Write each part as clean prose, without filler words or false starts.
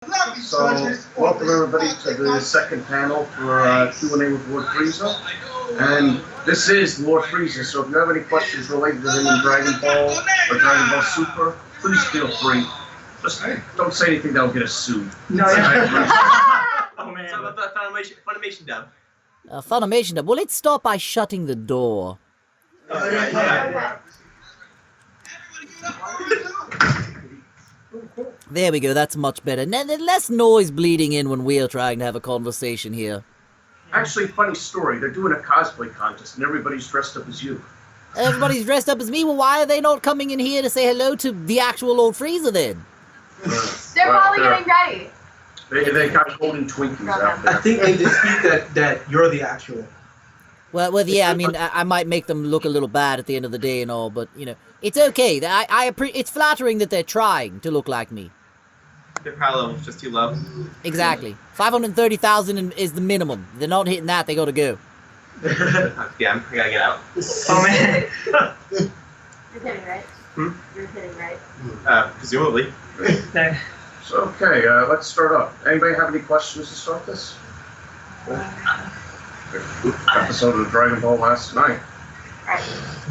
So, welcome everybody to the second panel for Q&A with Lord Frieza. And this is Lord Frieza, so if you have any questions related to him in Dragon Ball or Dragon Ball Super, please feel free. Just don't say anything that'll get us sued. No, oh man. So about the Funimation dub. Funimation dub. Well, let's start by shutting the door. There we go, that's much better. Less noise bleeding in when we are trying to have a conversation here. Actually, funny story, they're doing a cosplay contest and everybody's dressed up as you. Everybody's dressed up as me? Well, why are they not coming in here to say hello to the actual Lord Frieza then? They're probably getting ready. They got holding Twinkies out there. I think they dispute that you're the actual. Well, yeah, I mean, I might make them look a little bad at the end of the day and all, but, you know, it's okay. It's flattering that they're trying to look like me. Their power level's just too low. Exactly. 530,000 is the minimum. If they're not hitting that, they gotta go. Yeah, I gotta get out. Oh man. You're hitting right. Hmm? You're hitting right. Presumably. So, okay, let's start up. Anybody have any questions to start this? Episode of Dragon Ball last night.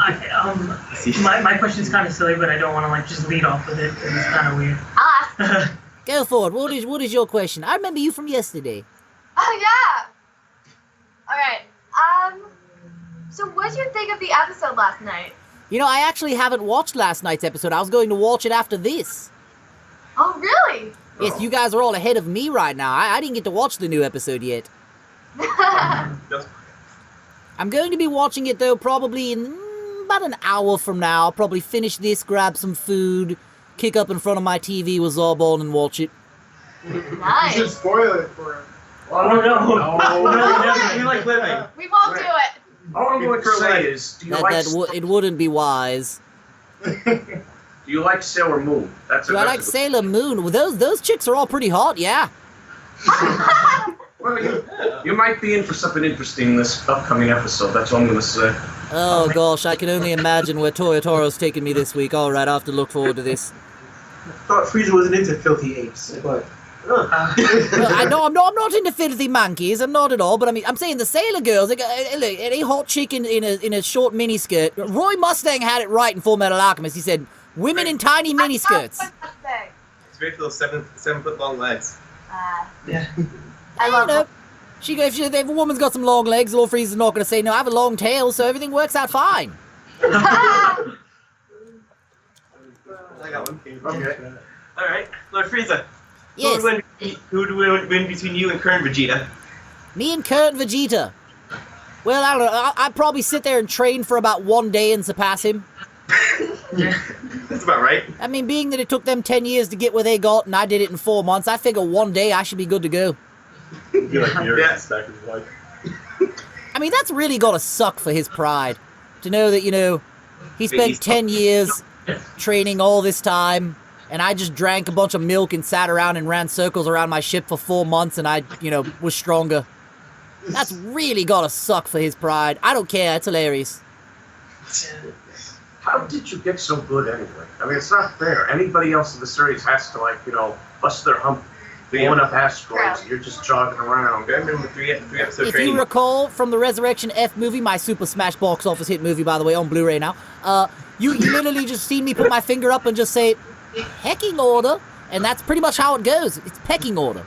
My question's kind of silly, but I don't want to just lead off with it because it's kind of weird. Us. Go for it. What is your question? I remember you from yesterday. Oh yeah. All right. So what did you think of the episode last night? You know, I actually haven't watched last night's episode. I was going to watch it after this. Oh really? Yes, you guys are all ahead of me right now. I didn't get to watch the new episode yet. I'm going to be watching it, though, probably in about an hour from now. I'll probably finish this, grab some food, kick up in front of my TV with Zarbon and watch it. Nice. You should spoil it for him. Oh no! We like living. We won't do it. All I'm going to say is, do It wouldn't be wise. you like Sailor Moon? Do I like Sailor Moon? Well, those chicks are all pretty hot, yeah. Well, you might be in for something interesting in this upcoming episode, that's all I'm going to say. Oh gosh, I can only imagine where Toyotoro's taking me this week. Alright, I'll have to look forward to this. I thought Frieza wasn't into filthy apes, but. Well, I'm not into filthy monkeys. I'm not at all. But I mean, I'm saying the Sailor girls. Like, any hot chick in a short miniskirt. Roy Mustang had it right in Full Metal Alchemist. He said, "Women in tiny miniskirts." It's great for those 7 foot long legs. Yeah. I love know. If a woman's got some long legs, Lord Frieza's not going to say no. I have a long tail, so everything works out fine. I got one. Okay. Alright, Lord Frieza. Yes. Who would win between you and current Vegeta? Me and Kurt Vegeta. Well, I don't know. I'd probably sit there and train for about 1 day and surpass him. That's about right. I mean, being that it took them 10 years to get where they got, and I did it in 4 months, I figure 1 day I should be good to go. You're like Yeah. back in his life. I mean, that's really gotta suck for his pride. To know that, you know, he spent 10 years training all this time, and I just drank a bunch of milk and sat around and ran circles around my ship for 4 months, and I, you know, was stronger. That's really gotta suck for his pride. I don't care, it's hilarious. How did you get so good anyway? I mean, it's not fair. Anybody else in the series has to, like, you know, bust their hump, blowing up asteroids, and you're just jogging around. I remember 3 episode If training. you recall from the Resurrection F movie, my Super Smash box office hit movie, by the way, on Blu-ray now, you literally just see me put my finger up and just say, pecking order, and that's pretty much how it goes. It's pecking order.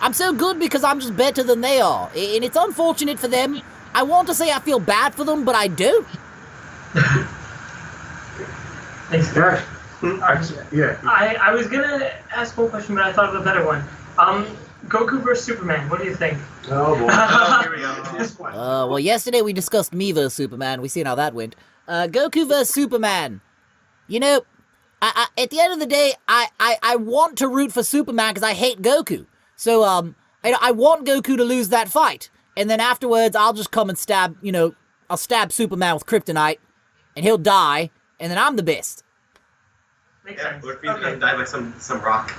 I'm so good because I'm just better than they are, and it's unfortunate for them. I want to say I feel bad for them, but I don't. Yeah. Yeah. I was gonna ask one question, but I thought of a better one. Goku vs Superman. What do you think? Oh boy. Here we go. Well, yesterday we discussed me versus Superman. We seen how that went. Goku versus Superman. You know, at the end of the day, I want to root for Superman because I hate Goku. So, I want Goku to lose that fight. And then afterwards, I'll just come and stab, you know, I'll stab Superman with kryptonite, and he'll die, and then I'm the best. Makes Yeah, sense. Lord Frieza doesn't die by some rock.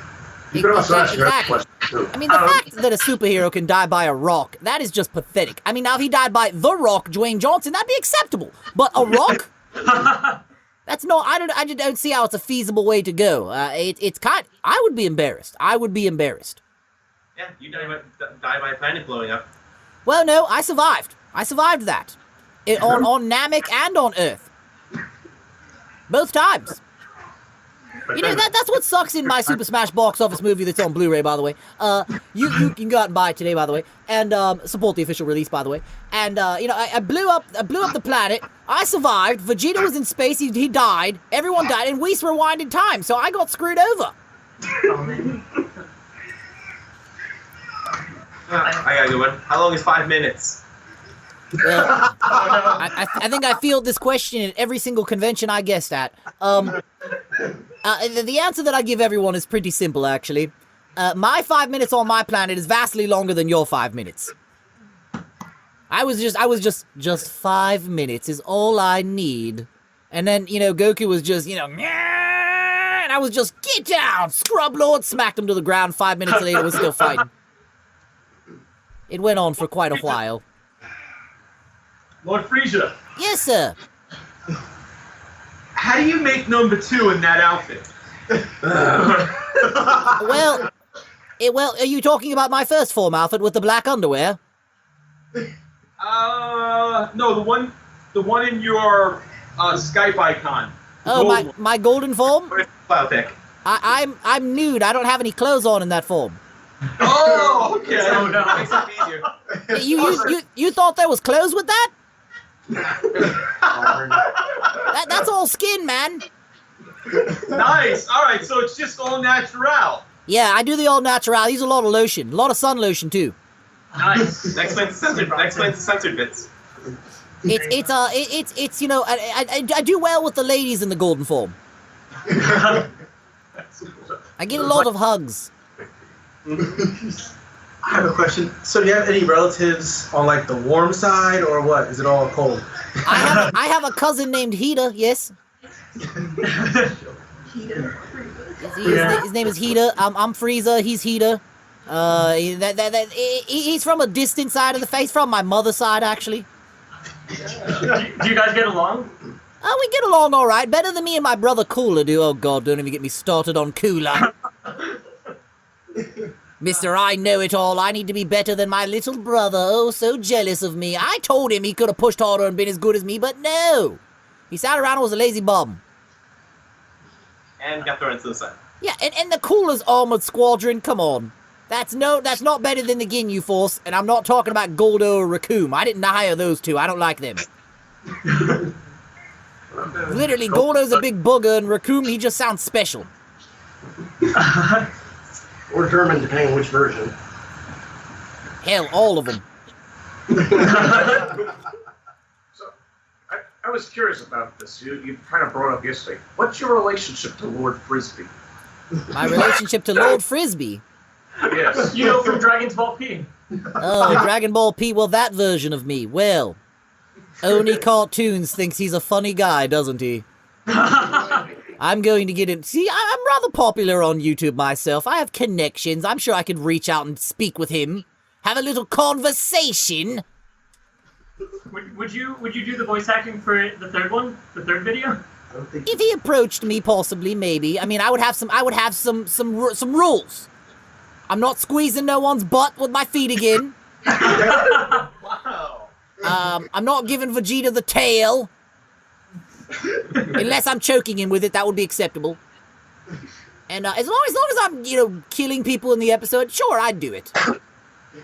You could also ask your Exactly. question, too. I mean, the fact that a superhero can die by a rock, that is just pathetic. I mean, now if he died by The Rock, Dwayne Johnson, that'd be acceptable. But a rock? That's no, I just don't see how it's a feasible way to go. I would be embarrassed. I would be embarrassed. Yeah, you die by a planet blowing up. Well, no, I survived. I survived that. On Namek and on Earth. Both times. You know, that's what sucks in my Super Smash box office movie that's on Blu-ray, by the way. You can go out and buy it today, by the way, and support the official release, by the way. And you know, I blew up the planet. I survived. Vegeta was in space. He died. Everyone died, and Whis rewinded time. So I got screwed over. Oh, man. I got a good one. How long is 5 minutes? Well, I think I field this question at every single convention I guest at. The answer that I give everyone is pretty simple, actually. My 5 minutes on my planet is vastly longer than your 5 minutes. I was just 5 minutes is all I need. And then, you know, Goku was just, you know, and I was just, get down, Scrub Lord, smacked him to the ground. 5 minutes later, we're still fighting. It went on for quite a while. Lord Frieza, Yes, sir. how do you make number 2 in that outfit? Well, are you talking about my first form outfit with the black underwear? No, the one in your Skype icon. The Oh, gold one. my golden form? File pick. I'm nude. I don't have any clothes on in that form. Oh, okay. Oh, no. Makes it easier. You thought there was clothes with that? That's all skin, man. Nice. All right, so it's just all natural. Yeah, I do the all natural. Use a lot of lotion, a lot of sun lotion too. Nice. Next one's the censored bits. It's you know I do well with the ladies in the golden form. I get a lot of hugs. I have a question. So, do you have any relatives on like the warm side, or what? Is it all cold? I have a cousin named Hida. Yes. His name is Hida. I'm Frieza. He's Hida. He's from a distant side of the face. From my mother's side, actually. Do you guys get along? We get along all right. Better than me and my brother Cooler do. Oh God, don't even get me started on Cooler. Mr. I know it all. I need to be better than my little brother. Oh, so jealous of me. I told him he could have pushed harder and been as good as me, but no. He sat around and was a lazy bum. And got thrown into the sun. Yeah, and the Cooler's armored squadron, come on. That's not better than the Ginyu Force, and I'm not talking about Goldo or Raccoon. I didn't hire those two. I don't like them. Literally, Goldo's a big booger, and Raccoon, he just sounds special. Or German, depending on which version. Hell, all of them. So, I was curious about this. You kind of brought up yesterday. What's your relationship to Lord Frisbee? My relationship to Lord Frisbee. Yes. You know, from Dragon's Ball P. Oh, Dragon Ball P, well, that version of me. Well, Oni Cartoons thinks he's a funny guy, doesn't he? I'm going to get in. See, I'm rather popular on YouTube myself. I have connections. I'm sure I could reach out and speak with him. Have a little conversation. Would you do the voice acting for the third one? The third video? If he approached me, possibly, maybe. I mean, I would have some rules. I'm not squeezing no one's butt with my feet again. Wow. I'm not giving Vegeta the tail. Unless I'm choking him with it, that would be acceptable. And as long as I'm, you know, killing people in the episode, sure, I'd do it.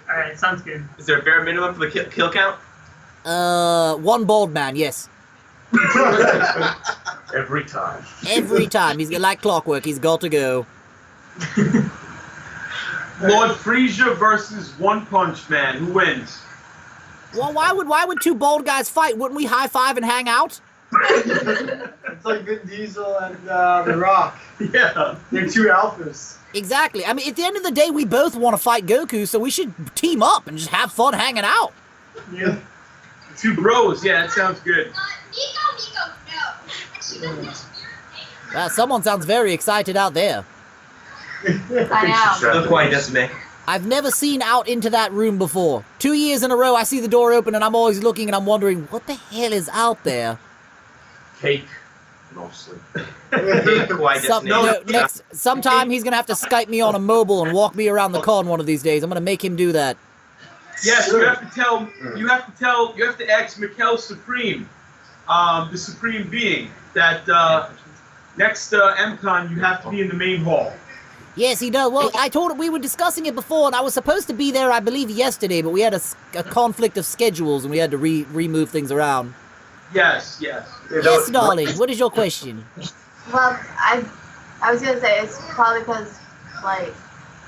Alright, sounds good. Is there a bare minimum for the kill count? One bald man, yes. Every time. Every time. He's like clockwork, he's got to go. Lord Frieza versus One Punch Man. Who wins? Well, why would two bald guys fight? Wouldn't we high five and hang out? It's like Vin Diesel and The Rock. Yeah. They're two alphas. Exactly. I mean, at the end of the day, we both want to fight Goku, so we should team up and just have fun hanging out. Yeah. Two bros. Yeah, that sounds good. Someone sounds very excited out there. I know. Look why he doesn't make. I've never seen out into that room before. 2 years in a row, I see the door open and I'm always looking and I'm wondering, what the hell is out there? Cake. mostly. Sometime he's gonna have to Skype me on a mobile and walk me around the con one of these days. I'm gonna make him do that. Yes, you have to ask Mikkel Supreme, the Supreme Being, that next Emcon you have to be in the main hall. Yes, he does. Well, I told him we were discussing it before, and I was supposed to be there, I believe, yesterday, but we had a conflict of schedules, and we had to remove things around. Yes. Yes, darling. What is your question? Well, I was gonna say it's probably because, like,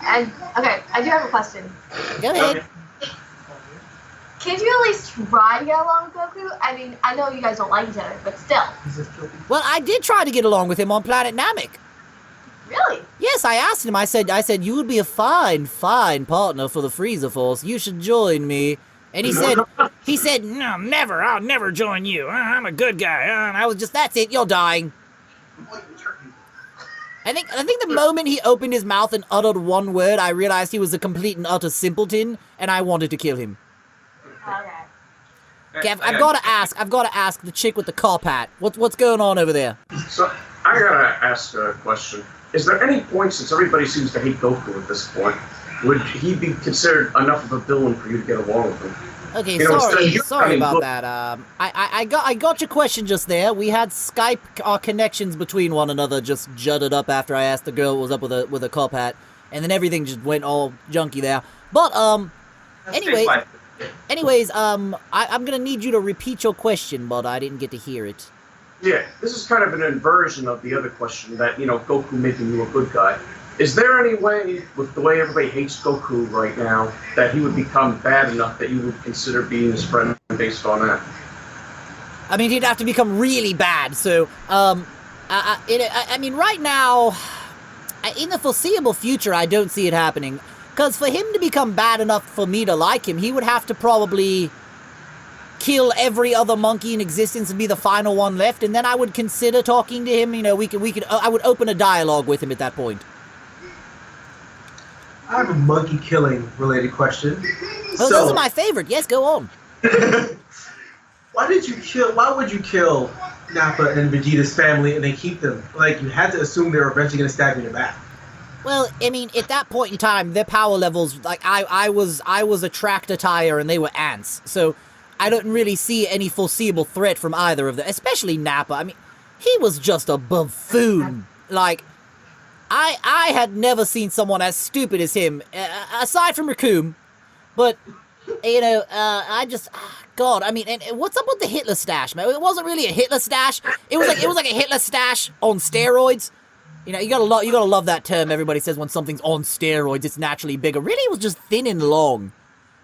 I do have a question. Go ahead. Can you at least try to get along with Goku? I mean, I know you guys don't like each other, but still. Well, I did try to get along with him on Planet Namek. Really? Yes, I asked him. I said, you would be a fine partner for the Frieza Force. You should join me. And he said, no, never. I'll never join you. I'm a good guy. And I was just, that's it. You're dying. I think the moment he opened his mouth and uttered one word, I realized he was a complete and utter simpleton, and I wanted to kill him. Okay, I've got to ask the chick with the cop hat. What's going on over there? So, I gotta ask a question. Is there any point, since everybody seems to hate Goku at this point, would he be considered enough of a villain for you to get along with him? Okay, You know, sorry about that. I got your question just there. We had Skype, our connections between one another just jutted up after I asked the girl what was up with a cop hat, and then everything just went all junky there. But anyways, I'm gonna need you to repeat your question, but I didn't get to hear it. Yeah, this is kind of an inversion of the other question that, Goku making you a good guy. Is there any way, with the way everybody hates Goku right now, that he would become bad enough that you would consider being his friend based on that? I mean, he'd have to become really bad, so, I mean, right now, in the foreseeable future, I don't see it happening. Because for him to become bad enough for me to like him, he would have to probably kill every other monkey in existence and be the final one left, and then I would consider talking to him. I would open a dialogue with him at that point. I have a monkey killing related question. Oh, those are my favorite. Yes, go on. Why would you kill Nappa and Vegeta's family and then keep them? Like, you had to assume they were eventually going to stab you in the back. Well, I mean, at that point in time, their power levels, like, I was a tractor tire and they were ants, so I don't really see any foreseeable threat from either of them, especially Nappa. I mean, he was just a buffoon. Like, I had never seen someone as stupid as him, aside from Raccoon, but, God, I mean, and what's up with the Hitler stash, man? It wasn't really a Hitler stash. It was like a Hitler stash on steroids. You gotta love that term everybody says when something's on steroids, it's naturally bigger. Really, it was just thin and long.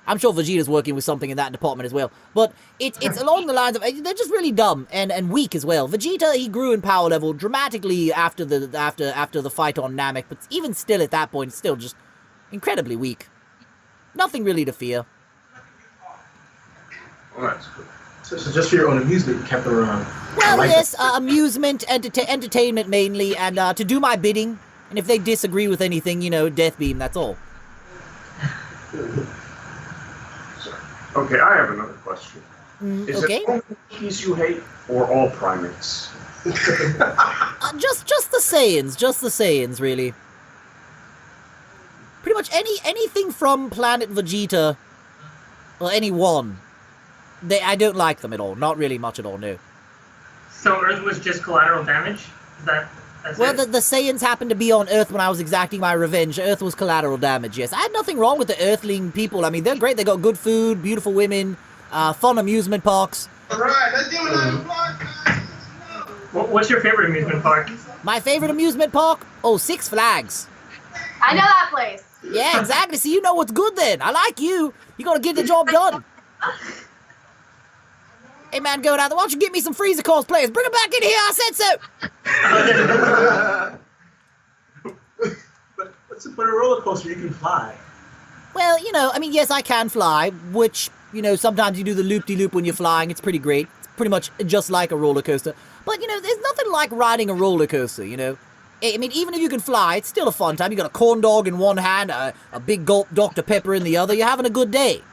I'm sure Vegeta's working with something in that department as well. But it's along the lines of, they're just really dumb and weak as well. Vegeta, he grew in power level dramatically after the fight on Namek, but even still at that point, it's still just incredibly weak. Nothing really to fear. Well, that's good. So just for your own amusement, you kept them around. Well, yes, amusement, entertainment mainly, and to do my bidding. And if they disagree with anything, death beam, that's all. Okay, I have another question. Is okay. it only monkeys you hate, or all primates? Just the Saiyans, really. Pretty much anything from Planet Vegeta, or any one. I don't like them at all. Not really much at all, no. So Earth was just collateral damage? That's well, it? the Saiyans happened to be on Earth when I was exacting my revenge. Earth was collateral damage, yes. I had nothing wrong with the Earthling people. I mean, they're great. They got good food, beautiful women, fun amusement parks. Alright, let's do another block. What's your favorite amusement park? My favorite amusement park? Oh, Six Flags. I know that place. Yeah, exactly. So you know what's good then. I like you. You gotta get the job done. Hey man, go down there. Why don't you get me some Frieza cosplayers? Bring them back in here. I said But what's the point of a roller coaster? You can fly. Well, I mean, yes, I can fly, which, sometimes you do the loop-de-loop when you're flying. It's pretty great. It's pretty much just like a roller coaster. But, there's nothing like riding a roller coaster, I mean, even if you can fly, it's still a fun time. You got a corn dog in one hand, a big gulp Dr. Pepper in the other. You're having a good day.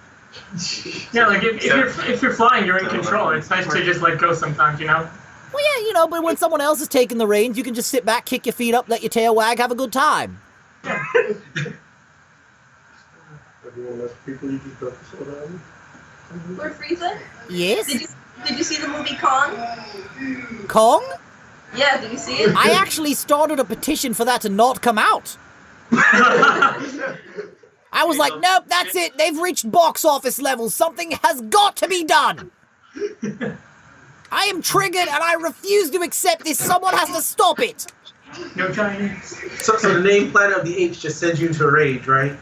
Yeah, like if you're flying, you're in control. It's nice to just let go sometimes, Well, yeah, you know, but when someone else is taking the reins, you can just sit back, kick your feet up, let your tail wag, have a good time. Everyone has people you just got to slow down. Lord Frieza? Yes? Did you see the movie Kong? Kong? Yeah, did you see it? I actually started a petition for that to not come out. I was like, nope, that's it. They've reached box office levels. Something has got to be done. I am triggered and I refuse to accept this. Someone has to stop it. No Chinese. So the name Planet of the Apes just sends you into a rage, right?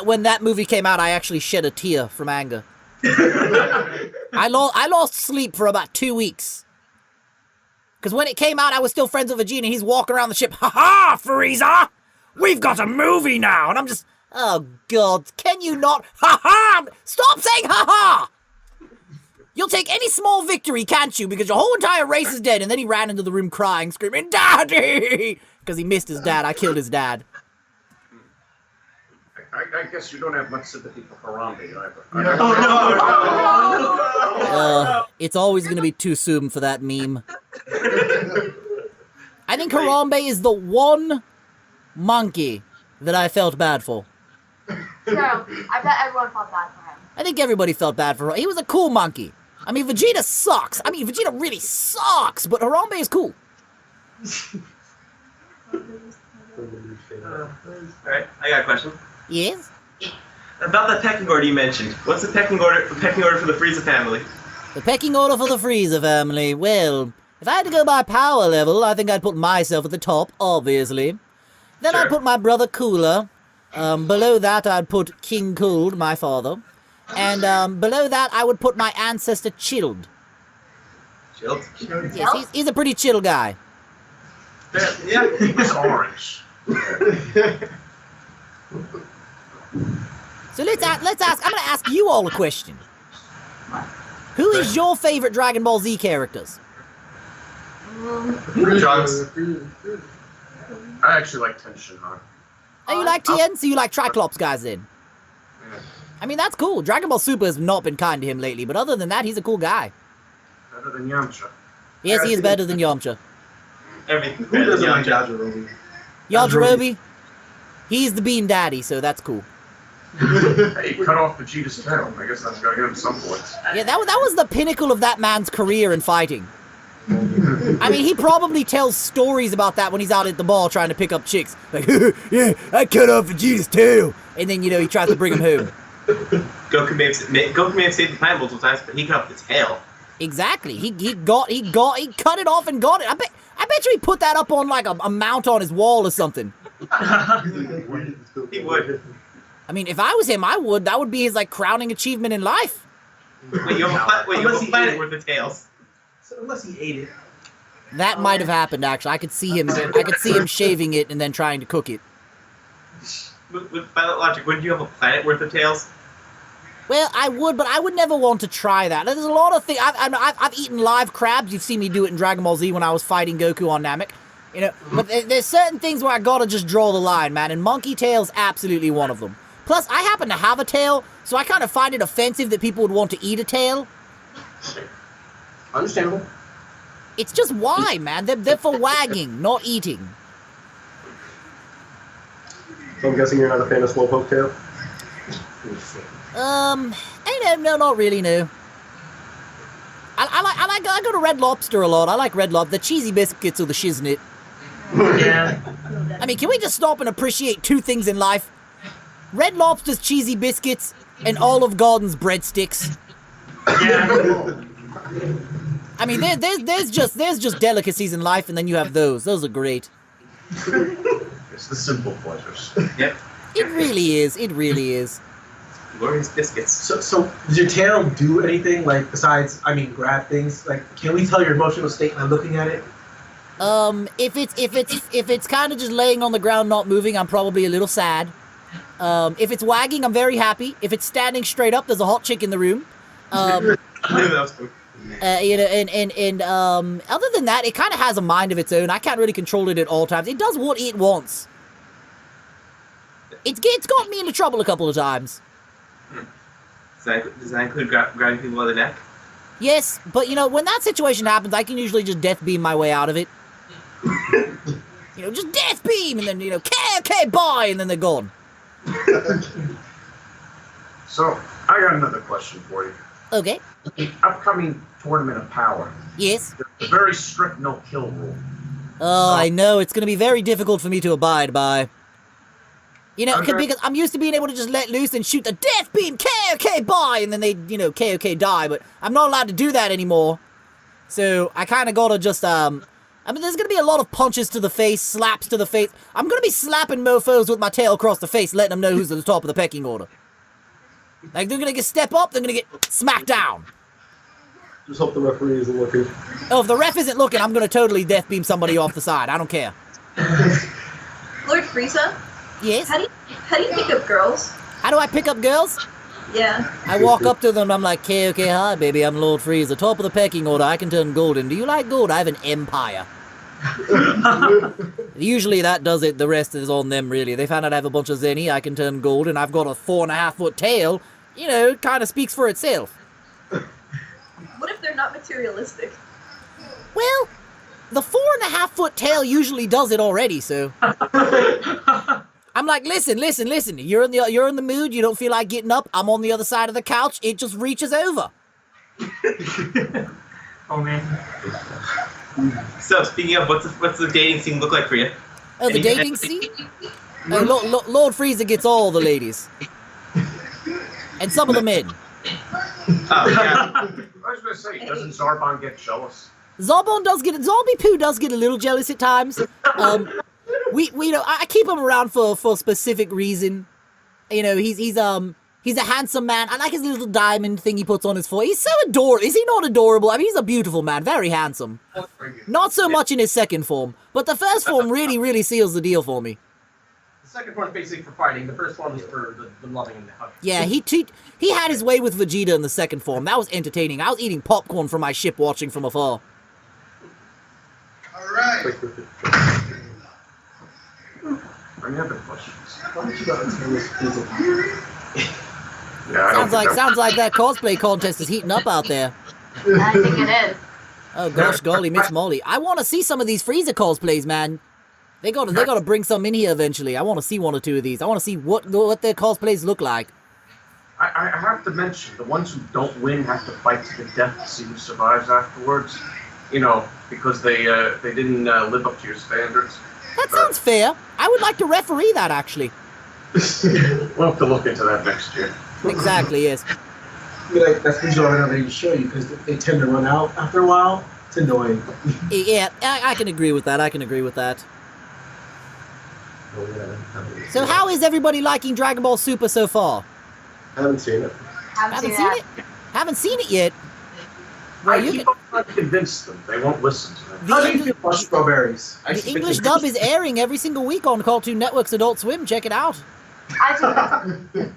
When that movie came out, I actually shed a tear from anger. I lost sleep for about 2 weeks. Because when it came out, I was still friends with Vegeta, and he's walking around the ship. Ha-ha, Frieza! We've got a movie now! And I'm just, oh, God, can you not? Ha-ha! Stop saying ha-ha! You'll take any small victory, can't you? Because your whole entire race is dead. And then he ran into the room crying, screaming, Daddy! Because he missed his dad. I killed his dad. I guess you don't have much sympathy for Harambe either. It's always going to be too soon for that meme. I think Harambe is the one monkey that I felt bad for. No, I bet everyone felt bad for him. I think everybody felt bad for him. He was a cool monkey. I mean, Vegeta sucks. I mean, Vegeta really sucks, but Harambe is cool. Alright, I got a question. Yes? About the pecking order you mentioned. What's the pecking order for the Frieza family? The pecking order for the Frieza family. Well, if I had to go by power level, I think I'd put myself at the top, obviously. Then Sure. I'd put my brother Cooler. Below that, I'd put King Cold, my father. And below that, I would put my ancestor Chilled. Chilled? Yes, he's a pretty chill guy. Yeah. He's orange. So let's ask. I'm gonna ask you all a question. Who is your favorite Dragon Ball Z characters? Trunks. I actually like Tenshinhan. Oh, you like Tien? So you like Triclops guys then? Yeah. I mean, that's cool. Dragon Ball Super has not been kind to him lately, but other than that, he's a cool guy. Better than Yamcha. Yes, he is better than Yamcha. Everything. Who doesn't like Yeah. Yajirobe? Yajirobe? He's the Bean Daddy, so that's cool. Hey, cut off Vegeta's tail. I guess that's gonna get him some points. Yeah, that was the pinnacle of that man's career in fighting. I mean, he probably tells stories about that when he's out at the ball trying to pick up chicks. Like, yeah, I cut off Vegeta's tail. And then, you know, he tries to bring him home. Goku may have saved the planet multiple times, but he cut off the tail. Exactly. He cut it off and got it. I bet you he put that up on like a mount on his wall or something. He would. I mean, if I was him, I would. That would be his like crowning achievement in life. Wait, you have a planet worth of tails. So unless he ate it. That might have happened actually. I could see him shaving it and then trying to cook it. By that logic, wouldn't you have a planet worth of tails? Well, I would, but I would never want to try that. There's a lot of things. I've eaten live crabs. You've seen me do it in Dragon Ball Z when I was fighting Goku on Namek. You know, but there's certain things where I gotta just draw the line, man. And monkey tail's absolutely one of them. Plus, I happen to have a tail, so I kind of find it offensive that people would want to eat a tail. Understandable. It's just why, man. They're for wagging, not eating. So I'm guessing you're not a fan of Slowpoke tail? No, not really, no. I go to Red Lobster a lot. I like Red Lobster. The cheesy biscuits or the shiznit. Yeah. I mean, can we just stop and appreciate two things in life? Red Lobster's cheesy biscuits and Olive Garden's breadsticks. Yeah. I mean, there's just delicacies in life, and then you have those. Those are great. It's the simple pleasures. Yep. It really is. It really is. Glorious biscuits. So does your tail do anything, like, besides, grab things? Like, can we tell your emotional state by looking at it? If it's kind of just laying on the ground not moving, I'm probably a little sad. If it's wagging, I'm very happy. If it's standing straight up, there's a hot chick in the room. You know, and other than that, it kind of has a mind of its own. I can't really control it at all times. It does what it wants. It's got me into trouble a couple of times. Does that include grabbing people by the neck? Yes, but you know, when that situation happens, I can usually just death beam my way out of it. You know, just death beam, and then, you know, okay, bye, and then they're gone. So, I got another question for you. Okay. The upcoming Tournament of Power. Yes. There's a very strict no-kill rule. Oh, I know, it's gonna be very difficult for me to abide by. You know, Okay. because I'm used to being able to just let loose and shoot the death beam, okay, bye, and then they, you know, okay, die, but I'm not allowed to do that anymore. So, I kinda gotta just, I mean, there's gonna be a lot of punches to the face, slaps to the face. I'm gonna be slapping mofos with my tail across the face, letting them know who's at the top of the pecking order. Like, they're gonna get step up, they're gonna get smacked down. Just hope the referee isn't looking. Oh, if the ref isn't looking, I'm gonna totally death beam somebody off the side. I don't care. Lord Frieza, Yes? how do you pick up girls? How do I pick up girls? Yeah. I walk up to them and I'm like, okay, hi, baby, I'm Lord Frieza. Top of the pecking order, I can turn golden. Do you like gold? I have an empire. Usually that does it, the rest is on them, really. They found out I have a bunch of zenny, I can turn gold, and I've got a 4.5-foot tail. You know, it kind of speaks for itself. What if they're not materialistic? Well, the 4.5-foot tail usually does it already, so... I'm like, listen, you're in the mood, you don't feel like getting up, I'm on the other side of the couch, it just reaches over. Oh man. So, speaking of, what's the dating scene look like for you? Oh, the dating scene? Oh, Lord Frieza gets all the ladies. And some of the men. Oh, yeah. I was gonna say, doesn't Zarbon get jealous? Zombie Poo does get a little jealous at times. We you know, I keep him around for a specific reason. You know, he's a handsome man. I like his little diamond thing he puts on his foot. He's so adorable. Is he not adorable? I mean, he's a beautiful man, very handsome. Not so much in his second form, but the first form really seals the deal for me. The second one's basically for fighting. The first one is for the loving and the hugging. Yeah, he had his way with Vegeta in the second form. That was entertaining. I was eating popcorn from my ship watching from afar. All right. Any other questions? Why don't you not tell us Yeah, I don't think Sounds like that cosplay contest is heating up out there. I think it is. Oh gosh, golly, Miss Molly. I want to see some of these Frieza cosplays, man. They gotta bring some in here eventually. I want to see one or two of these. I want to see what their cosplays look like. I have to mention, the ones who don't win have to fight to the death to see who survives afterwards. You know, because they didn't live up to your standards. That sounds fair. I would like to referee that, actually. We'll have to look into that next year. Exactly, yes. like, that's the joy of every show you, because they tend to run out after a while. It's annoying. Yeah, I can agree with that. So how is everybody liking Dragon Ball Super so far? I haven't seen it. Haven't seen it. Haven't seen it yet. Well, I keep on trying to convince them. They won't listen to me. How do you feel about strawberries? The English dub is airing every single week on Cartoon Network's Adult Swim. Check it out. I do.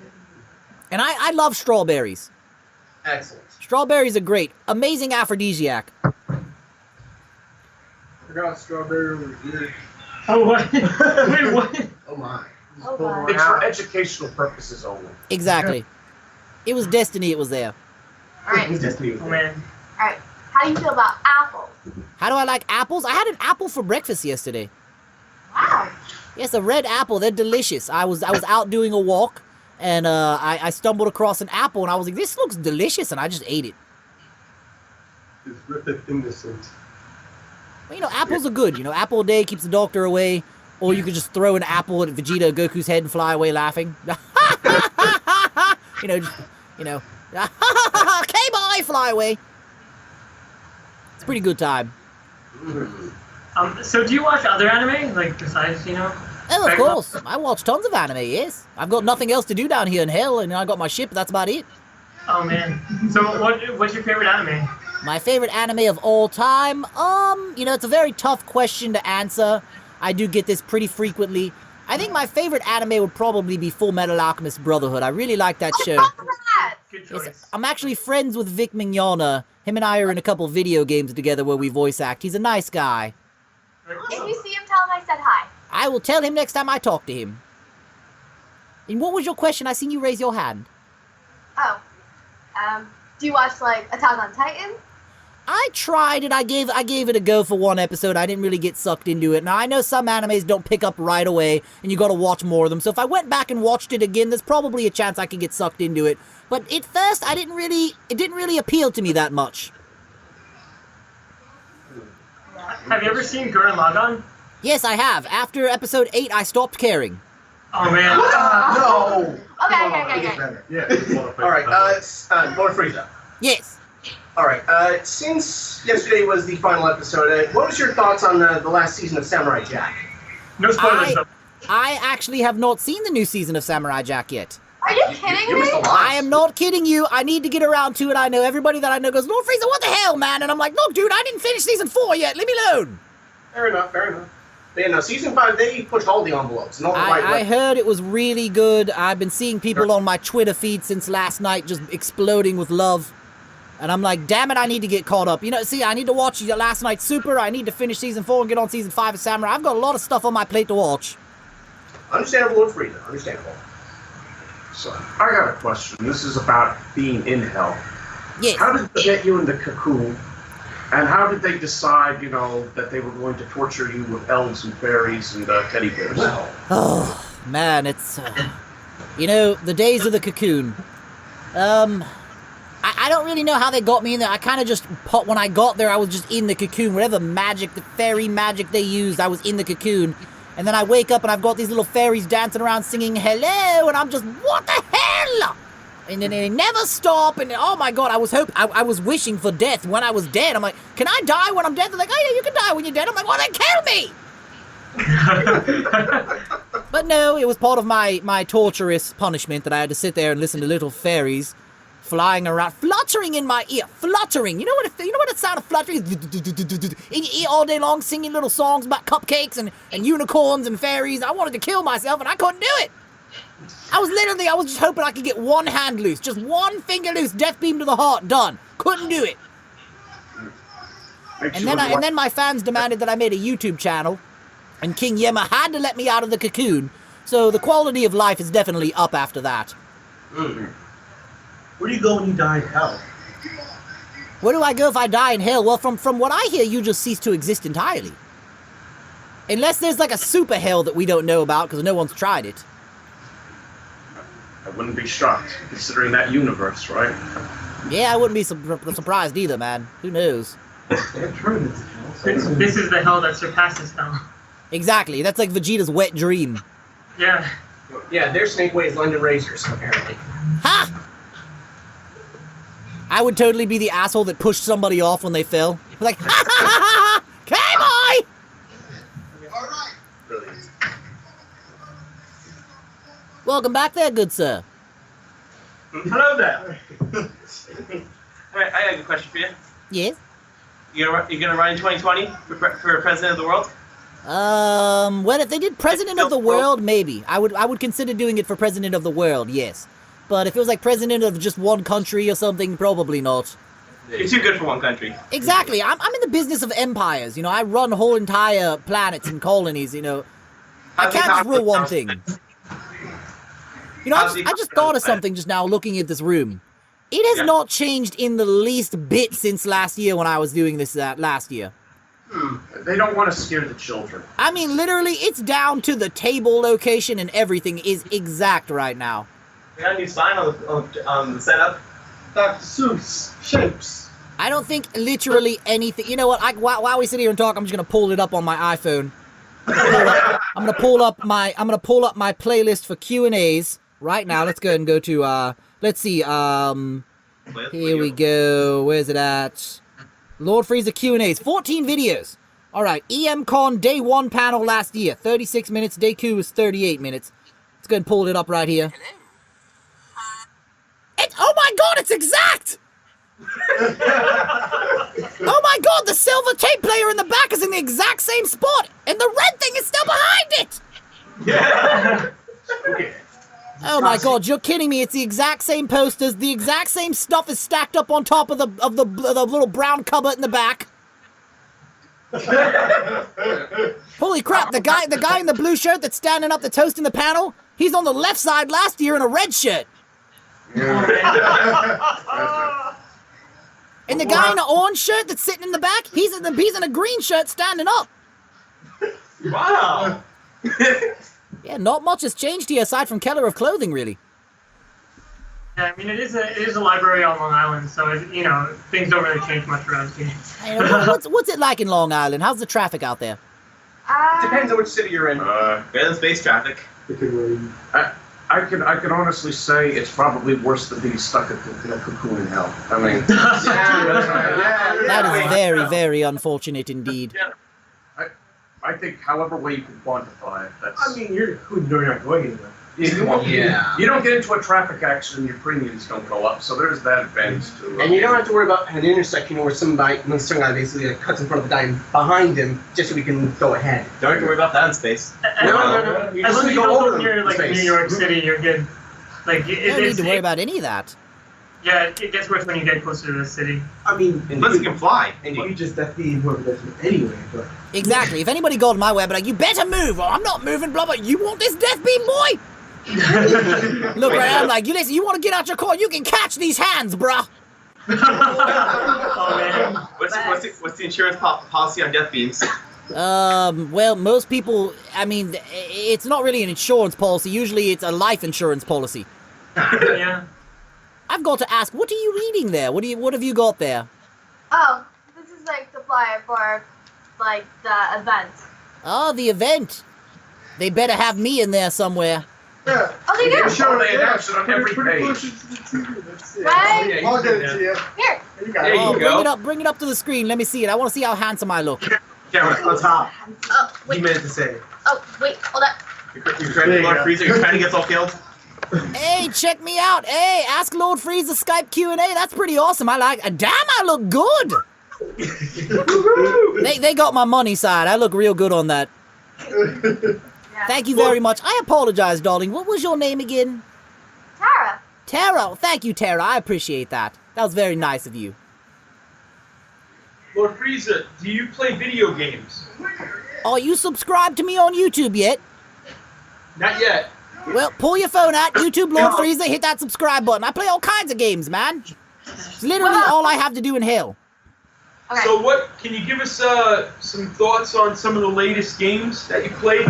And I love strawberries. Excellent. Strawberries are great. Amazing aphrodisiac. Forgot strawberry was good. Oh what? Wait, what? Oh my. Oh my. It's for educational purposes only. Exactly. It was destiny it was there. All right. Oh man. All right. How do you feel about apples? How do I like apples? I had an apple for breakfast yesterday. Wow. Yes, a red apple. They're delicious. I was out doing a walk, and I stumbled across an apple, and I was like, this looks delicious, and I just ate it. It's really innocent. Well, you know, apples are good. You know, apple a day keeps the doctor away, or you could just throw an apple at Vegeta or Goku's head and fly away laughing. Okay, bye, fly away. It's a pretty good time. So do you watch other anime, like besides, you know? Oh, of Dragon Ball? course. I watch tons of anime, yes. I've got nothing else to do down here in hell, and I got my ship, that's about it. Oh man. So what's your favorite anime? My favorite anime of all time? You know, it's a very tough question to answer. I do get this pretty frequently. I think my favorite anime would probably be Full Metal Alchemist Brotherhood. I really like that show. Good Yes, choice. I'm actually friends with Vic Mignogna. Him and I are in a couple video games together where we voice act. He's a nice guy. If you see him, tell him I said hi. I will tell him next time I talk to him. And what was your question? I seen you raise your hand. Oh. Do you watch like Attack on Titan? I tried it. I gave it a go for one episode. I didn't really get sucked into it. Now, I know some animes don't pick up right away, and you gotta watch more of them. So if I went back and watched it again, there's probably a chance I could get sucked into it. But at first, it didn't really appeal to me that much. Have you ever seen Gurren Lagann? Yes, I have. After episode 8, I stopped caring. Oh man. No! Okay. Yeah. All right, Lord Frieza. Yes. All right, since yesterday was the final episode, what was your thoughts on the last season of Samurai Jack? No spoilers though. I actually have not seen the new season of Samurai Jack yet. Are you kidding You me? missed a lot. I am not kidding you. I need to get around to it. I know everybody that I know goes, Lord Frieza, what the hell, man? And I'm like, look, dude, I didn't finish season 4 yet. Leave me alone. Fair enough. Yeah, no, season 5, they pushed all the envelopes. And all the right I way. heard it was really good. I've been seeing people on my Twitter feed since last night just exploding with love. And I'm like, damn it, I need to get caught up. You know, see, I need to watch last night's Super. I need to finish season 4 and get on season 5 of Samurai. I've got a lot of stuff on my plate to watch. Understandable, Lord Frieza. Understandable. So, I got a question. This is about being in hell. Yes. How did they get you in the cocoon? And how did they decide, that they were going to torture you with elves and fairies and teddy bears? Oh, man, it's, the days of the cocoon. I don't really know how they got me in there. I kind of just, when I got there, I was just in the cocoon. Whatever magic, the fairy magic they used, I was in the cocoon. And then I wake up and I've got these little fairies dancing around singing hello, and I'm just, what the hell? And then they never stop, and oh my god, I was wishing for death when I was dead. I'm like, can I die when I'm dead? They're like, oh yeah, you can die when you're dead. I'm like, well then kill me! But no, it was part of my torturous punishment that I had to sit there and listen to little fairies flying around, fluttering in my ear, fluttering. You know what the sound of fluttering is? In your ear all day long, singing little songs about cupcakes and unicorns and fairies. I wanted to kill myself and I couldn't do it. I was just hoping I could get one hand loose, just one finger loose, death beam to the heart, done. Couldn't do it. And then my fans demanded that I made a YouTube channel, and King Yema had to let me out of the cocoon. So the quality of life is definitely up after that. Where do you go when you die in hell? Where do I go if I die in hell? Well, from what I hear, you just cease to exist entirely. Unless there's like a super hell that we don't know about because no one's tried it. I wouldn't be shocked, considering that universe, right? Yeah, I wouldn't be surprised either, man. Who knows? This is the hell that surpasses hell. Exactly. That's like Vegeta's wet dream. Yeah. Yeah, their snake way is London Razors, apparently. Ha! I would totally be the asshole that pushed somebody off when they fell. Like, ha ha ha ha ha! Okay, bye! All right. Brilliant. Welcome back there, good sir. Hello there. Alright, I have a question for you. Yes? You gonna run in 2020 for president of the world? Well, if they did president of the world, maybe. I would consider doing it for president of the world, yes. But if it was like president of just one country or something, probably not. You're too good for one country. Exactly. I'm in the business of empires, I run whole entire planets and colonies, I can't just rule one thing. I just thought of something just now looking at this room. It has not changed in the least bit since last year when I was doing this last year. They don't want to scare the children. I mean, literally, it's down to the table location and everything is exact right now. We got a new sign on the setup. Dr. Seuss, shapes. I don't think literally anything. You know what? While we sit here and talk, I'm just gonna pull it up on my iPhone. I'm gonna pull up my playlist for Q&As right now. Let's go ahead and go to let's see. Here we go. Where's it at? Lord Frieza Q&As. 14 videos. All right. Emcon Day 1 panel last year. 36 minutes. Day 2 was 38 minutes. Let's go ahead and pull it up right here. Oh my god, it's exact! Oh my god, the silver tape player in the back is in the exact same spot, and the red thing is still behind it! Yeah. Okay. Oh my god, you're kidding me, it's the exact same posters, the exact same stuff is stacked up on top of the little brown cupboard in the back. Holy crap, the guy in the blue shirt that's standing up that's hosting the panel, he's on the left side last year in a red shirt. And the guy in the orange shirt that's sitting in the back, he's in a green shirt standing up. Wow. Yeah, not much has changed here aside from color of clothing, really. Yeah, I mean, it is a library on Long Island, so, things don't really change much around here. Hey, what's it like in Long Island? How's the traffic out there? Depends on which city you're in. Better than space traffic. I can honestly say it's probably worse than being stuck in a cocoon in hell. I mean, That is very, very unfortunate indeed. I think however way you can quantify it, that's. I mean, you're not going anywhere. You don't get into a traffic accident, your premiums don't go up, so there's that advantage too. And you don't have to worry about an intersection where some guy basically cuts in front of the guy behind him just so we can go ahead. Don't have to worry about that in space. No. You As just long as you go don't over live near, like, space. New York City, you're good. Like, You don't need to worry about any of that. Yeah, it gets worse when you get closer to the city. I mean, Unless you can fly. and you just that being whoever does it anyway, but. Exactly. If anybody got in my way, I'd be like, you better move, or I'm not moving, blah, blah. You want this death beam, boy? Look right I'm like, listen, you want to get out your car, you can catch these hands, bruh. Oh, man. What's the insurance policy on death beams? Well, most people, I mean, it's not really an insurance policy. Usually it's a life insurance policy. Yeah. I've got to ask, what are you reading there? What have you got there? Oh, this is like the flyer for like the event. Oh, the event. They better have me in there somewhere. Yeah. Oh, they do. Sure, they announce it on every Pretty page. close to the TV. That's it. Right? I'll get it to you. Here. You got There it. you Oh, go. bring it up to the screen. Let me see it. I want to see how handsome I look. Camera. On top. Oh, You wait. meant to say. Oh, wait. Hold up. You're trying to Lord Frieza. You're trying to get us all killed. Hey, check me out. Hey, ask Lord Frieza Skype Q&A. That's pretty awesome. I like. Damn, I look good. They got my money side. I look real good on that. Yeah. Thank you very much. I apologize, darling. What was your name again? Tara. Tara. Thank you, Tara. I appreciate that. That was very nice of you. Lord Frieza, do you play video games? Are you subscribed to me on YouTube yet? Not yet. Well, pull your phone out, YouTube Lord Frieza, hit that subscribe button. I play all kinds of games, man. It's literally all I have to do in hell. Okay. So what, can you give us some thoughts on some of the latest games that you played?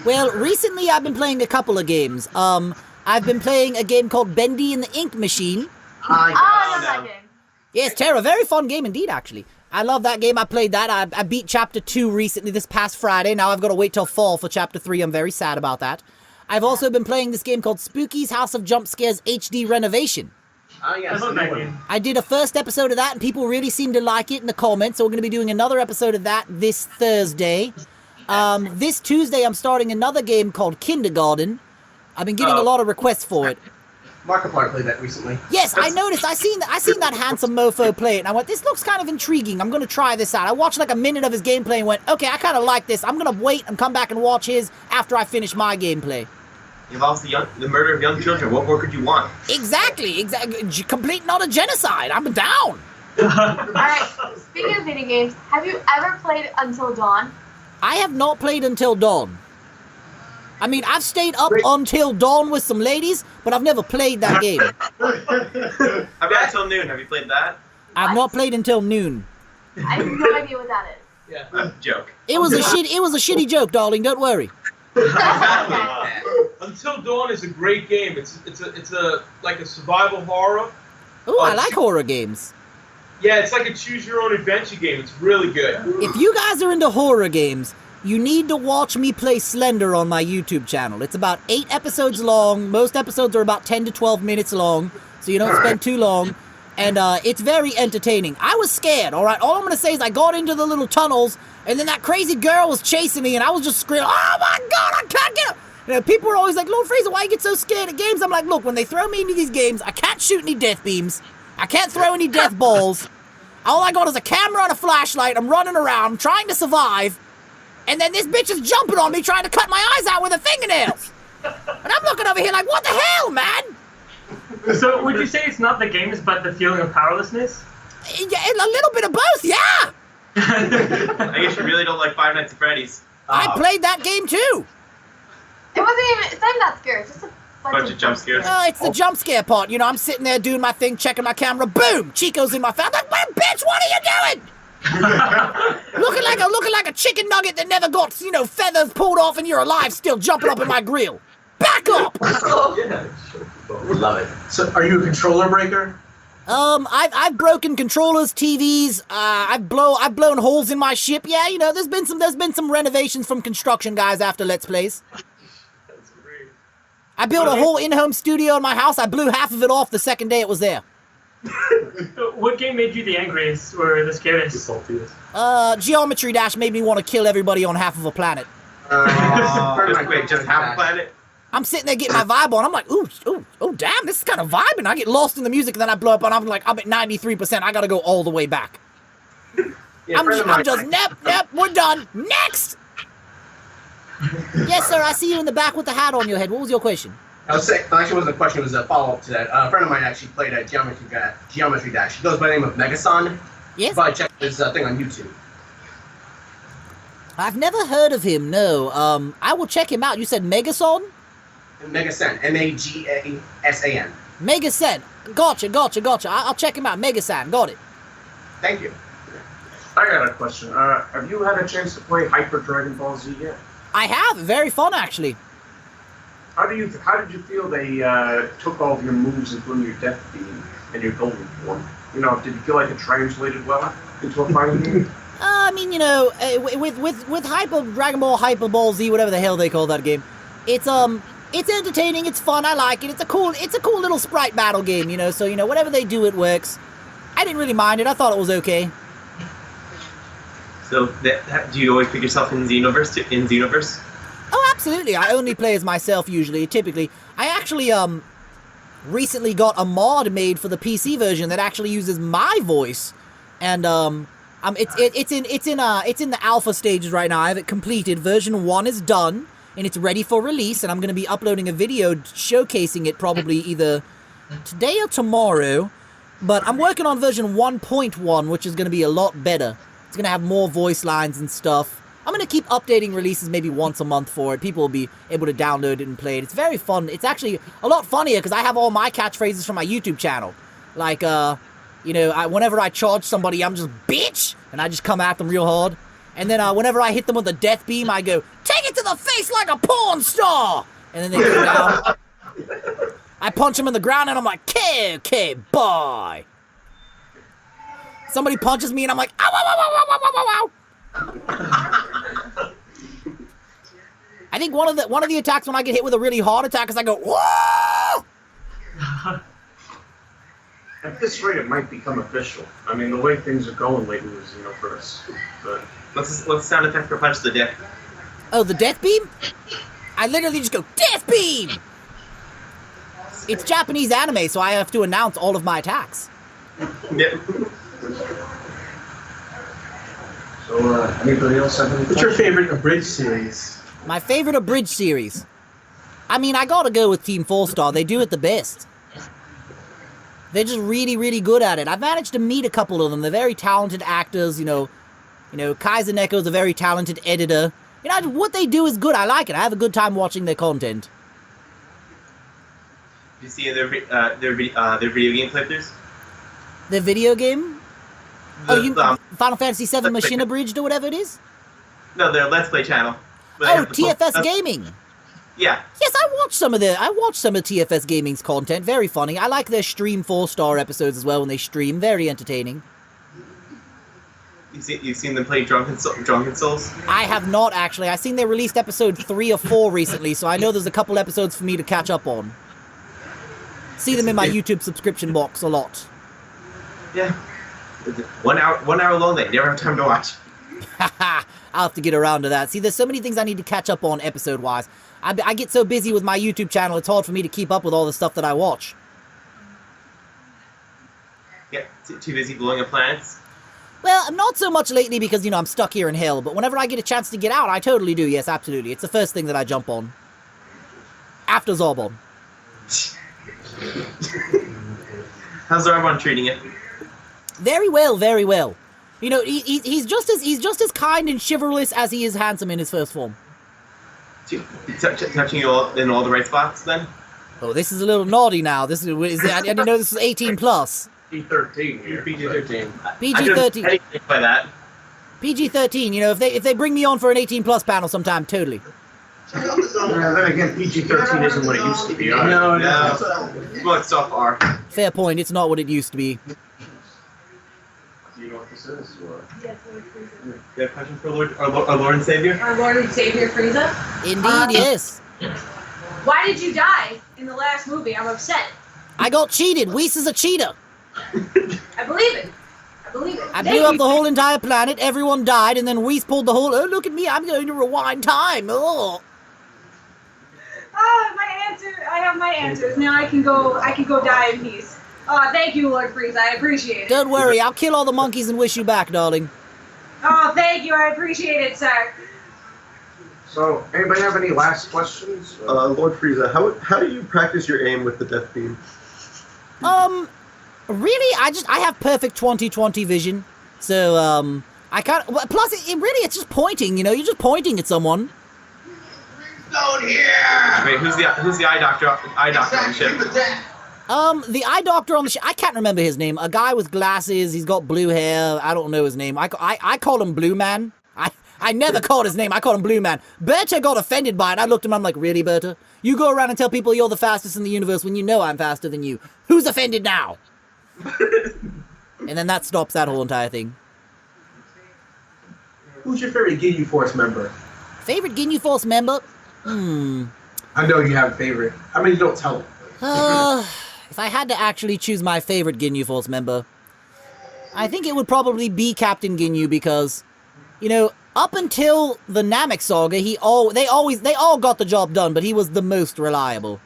Well, recently I've been playing a couple of games. I've been playing a game called Bendy and the Ink Machine. I love that game. Yes, Tara, very fun game indeed, actually. I love that game. I played that. I beat Chapter 2 recently, this past Friday. Now I've got to wait till fall for Chapter 3. I'm very sad about that. I've also been playing this game called Spooky's House of Jump Scares HD Renovation. Oh, yeah. I love that game. I did a first episode of that, and people really seemed to like it in the comments, so we're going to be doing another episode of that this Thursday. This Tuesday, I'm starting another game called Kindergarten. I've been getting a lot of requests for it. Markiplier played that recently. Yes, I noticed. I seen that handsome mofo play it, and I went, this looks kind of intriguing. I'm going to try this out. I watched like a minute of his gameplay and went, okay, I kind of like this. I'm going to wait and come back and watch his after I finish my gameplay. It involves the murder of young children. What more could you want? Exactly. Complete not a genocide. I'm down. Alright, speaking of video games, have you ever played Until Dawn? I have not played Until Dawn. I mean, I've stayed up until dawn with some ladies, but I've never played that game. How about Until Noon? Have you played that? I've not played Until Noon. I have no idea what that is. Yeah. Joke. It was a shitty joke, darling. Don't worry. Until Dawn is a great game. It's a like a survival horror. Ooh, I like horror games. Yeah, it's like a choose your own adventure game. It's really good. If you guys are into horror games, you need to watch me play Slender on my YouTube channel. It's about 8 episodes long. Most episodes are about 10 to 12 minutes long, so you don't spend too long. And it's very entertaining. I was scared, all right? All I'm going to say is I got into the little tunnels, and then that crazy girl was chasing me, and I was just screaming, oh my God, I can't get up. You know, people were always like, Lord Frieza, why you get so scared at games? I'm like, look, when they throw me into these games, I can't shoot any death beams. I can't throw any death balls. All I got is a camera and a flashlight. I'm running around, trying to survive. And then this bitch is jumping on me, trying to cut my eyes out with her fingernails. And I'm looking over here like, what the hell, man? So would you say it's not the games, but the feeling of powerlessness? Yeah, a little bit of both, yeah. I guess you really don't like Five Nights at Freddy's. I played that game too. It wasn't even, it's not even that scary. It's just a Bunch of jump scares. Oh, it's the jump scare part. You know, I'm sitting there doing my thing, checking my camera. Boom! Chico's in my face. I'm like, well, bitch, what are you doing? looking like a chicken nugget that never got, feathers pulled off and you're alive still jumping up in my grill. Back up! Love it. So, are you a controller breaker? I've broken controllers, TVs. I've blown holes in my ship. Yeah, there's been some renovations from construction guys after Let's Plays. That's great. I built a whole in-home studio in my house. I blew half of it off the second day it was there. What game made you the angriest or the scariest? Geometry Dash made me want to kill everybody on half of a planet. Just half a planet. I'm sitting there getting my vibe on. I'm like, ooh, damn, this is kind of vibing. I get lost in the music, and then I blow up, and I'm like, I'm at 93%. I gotta go all the way back. Yeah, I'm just, nep, we're done. Next! Yes, sir, I see you in the back with the hat on your head. What was your question? Actually, it wasn't a question. It was a follow-up to that. A friend of mine actually played at Geometry Dash. He goes by the name of Megason. Yes? Probably check his thing on YouTube. I've never heard of him, no. I will check him out. You said Megason? Megasan. Magasan. Megasan. Gotcha. I'll check him out. Megasan. Got it. Thank you. I got a question. Have you had a chance to play Hyper Dragon Ball Z yet? I have. Very fun, actually. How did you feel they took all of your moves, including your Death Beam and your Golden Form? Did you feel like it translated well into a fighting game? I mean, with Dragon Ball, Hyper Ball Z, whatever the hell they call that game, it's entertaining, it's fun, I like it, it's a cool little sprite battle game, so, whatever they do, it works. I didn't really mind it, I thought it was okay. So, do you always pick yourself in Xenoverse? Oh, absolutely, I only play as myself, usually, typically. I actually, recently got a mod made for the PC version that actually uses my voice, and, it's in the alpha stages right now. I have it completed. Version 1 is done, and it's ready for release, and I'm going to be uploading a video showcasing it probably either today or tomorrow, but I'm working on version 1.1, which is going to be a lot better. It's going to have more voice lines and stuff. I'm going to keep updating releases maybe once a month for it. People will be able to download it and play it. It's very fun. It's actually a lot funnier because I have all my catchphrases from my YouTube channel. Like, whenever I charge somebody, I'm just, bitch! And I just come at them real hard. And then whenever I hit them with a death beam, I go, take it to the face like a porn star! And then they go down. I punch them in the ground, and I'm like, okay, bye! Somebody punches me, and I'm like, ow, ow, ow, ow, ow, ow, ow, ow. I think one of the attacks when I get hit with a really hard attack is I go, whoa! At this rate, it might become official. I mean, the way things are going lately is, for us. But what's the sound effect for Punch the Death? Oh, the death beam? I literally just go, death beam! It's Japanese anime, so I have to announce all of my attacks. Yep. So, anybody else have any What's your favorite abridged series? My favorite abridged series? I mean, I gotta go with Team 4-Star. They do it the best. They're just really, really good at it. I've managed to meet a couple of them. They're very talented actors, Kaiser Neko's a very talented editor. What they do is good. I like it. I have a good time watching their content. Did you see their video game playthroughs? Their video game? Final Fantasy VII Machine Abridged or whatever it is? No, their Let's Play channel. Oh, TFS Gaming. Yeah. Yes, I watched some of TFS Gaming's content. Very funny. I like their Stream 4-Star episodes as well when they stream. Very entertaining. You've seen them play Drunken Souls? I have not, actually. I've seen they released episode 3 or 4 recently, so I know there's a couple episodes for me to catch up on. See them in my YouTube subscription box a lot. Yeah. 1 hour long, they never have time to watch. Haha, I'll have to get around to that. See, there's so many things I need to catch up on episode-wise. I get so busy with my YouTube channel, it's hard for me to keep up with all the stuff that I watch. Yeah, too busy blowing up planets? Well, not so much lately because, I'm stuck here in hell, but whenever I get a chance to get out, I totally do, yes, absolutely. It's the first thing that I jump on. After Zarbon. How's Zarbon treating it? Very well, very well. He's just as kind and chivalrous as he is handsome in his first form. Touching you in all the right spots, then? Oh, this is a little naughty now. This is I didn't know this was 18 plus. PG-13 here. PG-13. PG-13. I didn't by that. PG-13. You know, if they bring me on for an 18 plus panel sometime, totally. Then again, PG-13 isn't what it used to be. Right? No. Well, it's so far. Fair point. It's not what it used to be. Do you know what this is? Or? Yes, Lord Frieza. You have a question for our Lord and Savior? Our Lord and Savior Frieza. Indeed, yes. Why did you die in the last movie? I'm upset. I got cheated. Whis is a cheater. I believe it. I believe it. I blew up the whole entire planet. Everyone died, and then Whis pulled the whole. Oh, look at me! I'm going to rewind time. Oh. Oh, my answer. I have my answers. Now I can go die in peace. Oh, thank you, Lord Frieza. I appreciate it. Don't worry. I'll kill all the monkeys and wish you back, darling. Oh, thank you. I appreciate it, sir. So, anybody have any last questions? Lord Frieza, how do you practice your aim with the death beam? Really, I have perfect 20/20 vision. So, I can't. Plus, it's just pointing. You know, you're just pointing at someone. Wait, who's the eye doctor? Eye doctor on the ship. The eye doctor on the ship. I can't remember his name. A guy with glasses. He's got blue hair. I don't know his name. I call him Blue Man. I never called his name. I called him Blue Man. Berta got offended by it. I looked at him. I'm like, really, Berta? You go around and tell people you're the fastest in the universe when you know I'm faster than you. Who's offended now? And then that stops that whole entire thing. Who's your favorite Ginyu Force member? Favorite Ginyu Force member? I know you have a favorite. I mean, you don't tell him. If I had to actually choose my favorite Ginyu Force member, I think it would probably be Captain Ginyu because, you know, up until the Namek saga, they all got the job done, but he was the most reliable.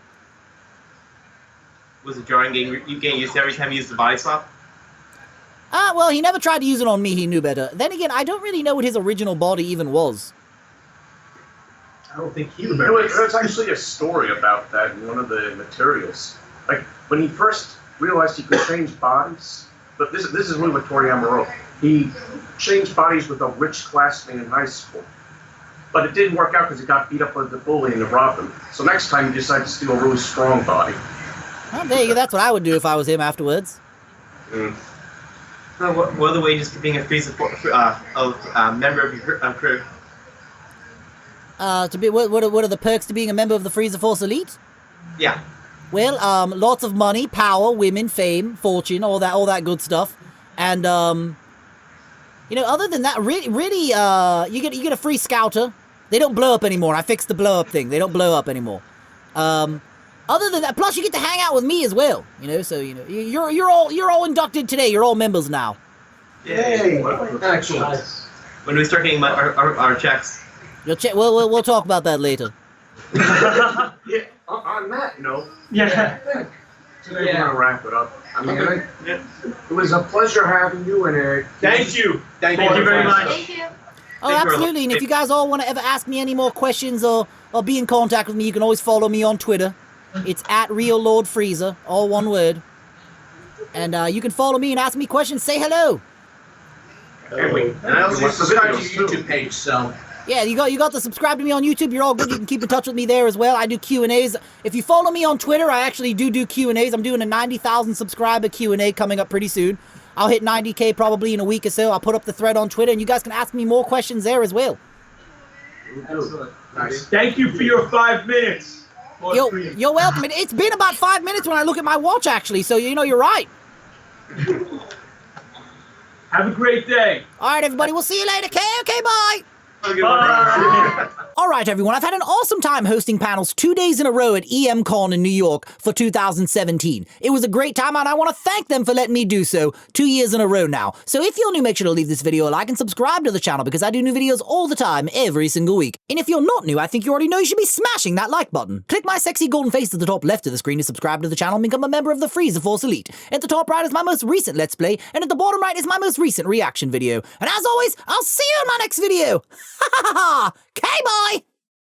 Was it Jordan getting used to every time he used the body swap? Well, he never tried to use it on me. He knew better. Then again, I don't really know what his original body even was. I don't think he remembers. There's actually a story about that in one of the materials. Like, when he first realized he could change bodies, but this is really what Toriyama wrote. He changed bodies with a rich classmate in high school. But it didn't work out because he got beat up by the bully and robbed him. So next time he decided to steal a really strong body. Well, there you go. That's what I would do if I was him afterwards. What are the wages for being a member of your crew? What are the perks to being a member of the Freezer Force Elite? Yeah. Well, lots of money, power, women, fame, fortune, all that good stuff. And you know, other than that, really, you get a free scouter. They don't blow up anymore. I fixed the blow up thing. They don't blow up anymore. Other than that, plus you get to hang out with me as well. You know, so you know you're all inducted today. You're all members now. Yay! Excellent. When do we start getting our checks? You'll check. We'll talk about that later. Yeah. On that note. Yeah. Today we're gonna wrap it up. I mean, it was a pleasure having you, and Thank you. Thank you very much. Thank you. Oh, absolutely. And if you guys all want to ever ask me any more questions or be in contact with me, you can always follow me on Twitter. It's @RealLordFrieza, all one word. And you can follow me and ask me questions. Say hello. and I also subscribe to videos, your too. YouTube page, so. Yeah, you got to subscribe to me on YouTube. You're all good. You can keep in touch with me there as well. I do Q&As. If you follow me on Twitter, I actually do Q&As. I'm doing a 90,000 subscriber Q&A coming up pretty soon. I'll hit 90K probably in a week or so. I'll put up the thread on Twitter, and you guys can ask me more questions there as well. Nice. Thank you for your 5 minutes. You're welcome. It's been about 5 minutes when I look at my watch, actually, so you know you're right. Have a great day. All right, everybody. We'll see you later. Okay, bye. Bye. Alright everyone, I've had an awesome time hosting panels 2 days in a row at Emcon in New York for 2017. It was a great time and I want to thank them for letting me do so 2 years in a row now. So if you're new, make sure to leave this video a like and subscribe to the channel because I do new videos all the time, every single week. And if you're not new, I think you already know you should be smashing that like button. Click my sexy golden face at the top left of the screen to subscribe to the channel and become a member of the Freezer Force Elite. At the top right is my most recent Let's Play, and at the bottom right is my most recent reaction video. And as always, I'll see you in my next video. Ha ha ha ha! Okay, bye!